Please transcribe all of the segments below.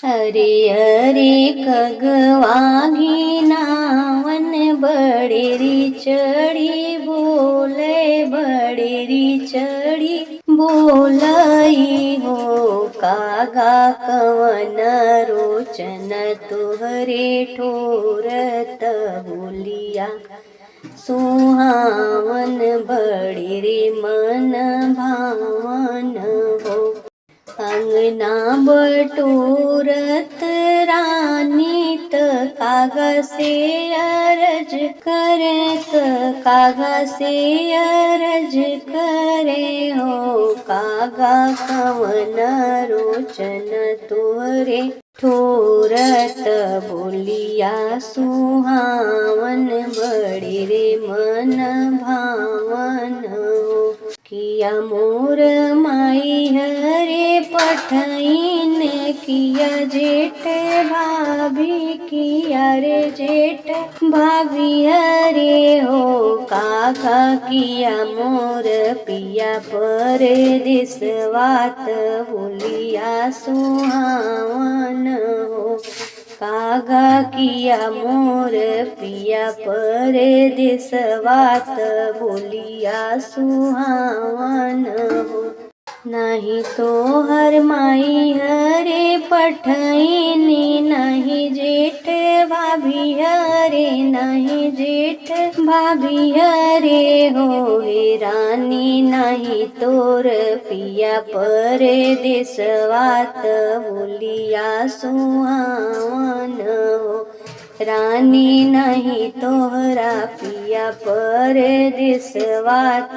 अरे अरे खगवागी नावन बड़ेरी चढ़ी बोले बड़ेरी चढ़ी बोलाई हो कागा कवन रोचन तुहरे ठोरत बोलिया सुहावन बड़े रे मन भावन हो अंगना बटोरत रानी त कागा से अरज करे कागा से अरज करे हो कागा कवन रोचन तोरे ठोरत बोलिया सुहावन बड़े रे मन भावन हो किया मोर माई हरे पठईन किया जेठ भाभी किया रे जेठ भाभी हरे हो काका किया मोर पिया परदेसवात बोलिया सुहावन हो कागा किया मोर पिया परदेसवात बोलिया सुहावन हो नहीं तो हर माई हरे पठईनी नहीं जेठ भाभी हरे नहीं जेठ भाभी हरे हो हे रानी नहीं तोर पिया परदेसवात बोलिया सुहावन हो रानी नहीं तोहरा पिया परदेसवात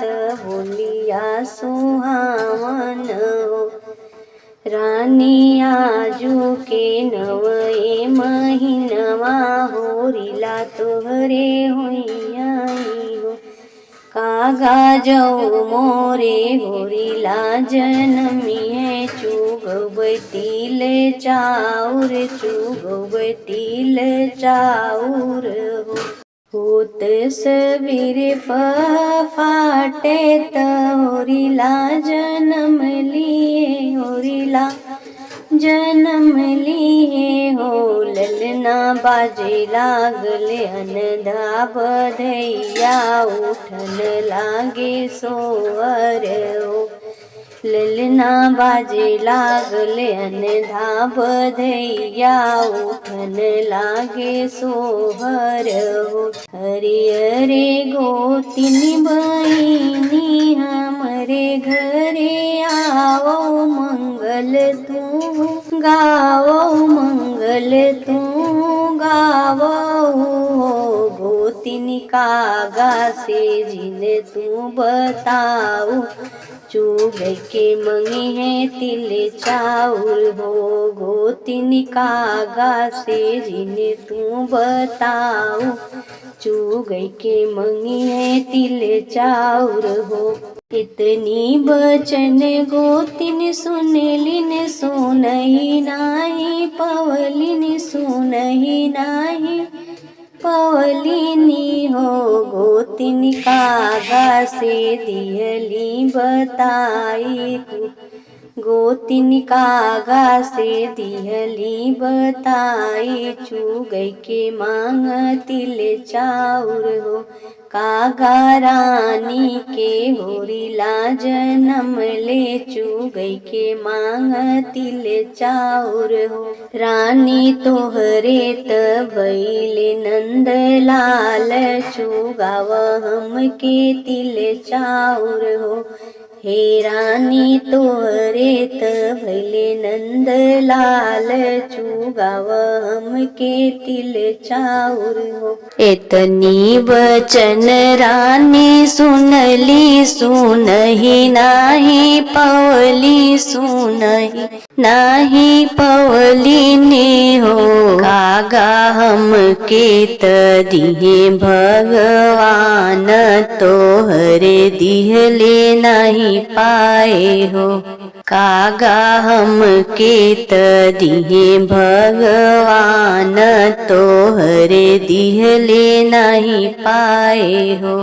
बोलिया सुहावन हो रानी आजू के नवए महीनवा होरिला तोहरे होइयाई हो कागा जाऊ मोरे होरिला जनमिए चुगबतील चाउर चुगबतील चाउर हो होत सवेरे फाटे होरिला जन्म लिए होरिला जन्म लिए हो ललना बाजे लागले अनधा बधैया उठन लागे सोअर हो ललना बाजे लागले अनधा बधैया उठन लागे सोहर हो हरे हरे गोतिनी बहिनी हमरे घरे आओ मंगल तू गाओ मंगल तू गाओ गोतिनी कागा से जिन तू बताऊ चुग के मंगी है तिल चाउर हो गोतिनी कागा से जिने तू बताऊ चुग के मंगी है तिल चाउर हो इतनी बचन गोतिन सुनलिन सुनही नाही पवलिन सुनही नाही पवलिनी हो गोतिनी कागा से दिहली बताई गोतिनी कागा से दिहली बताई चुगई के मांग तिल चाउर हो कागा रानी के होरिला जन्म ले चुगई के मांग तिल चाउर हो रानी तोहरे तबैले नंद लाल चुगाव हम के तिल चाउर हो हे रानी तोहरे तबैले नंद लाल चुगाव हम के तिल चाउर हो इतनी बचन रानी सुनली सुनही नाही पवली सुनही नाही पवली ने हो कागा हम के दिहे भगवान तोहरे दिहले नहीं पाए हो कागा हम के दिहे भगवान तोहरे दिहले नहीं पाए हो।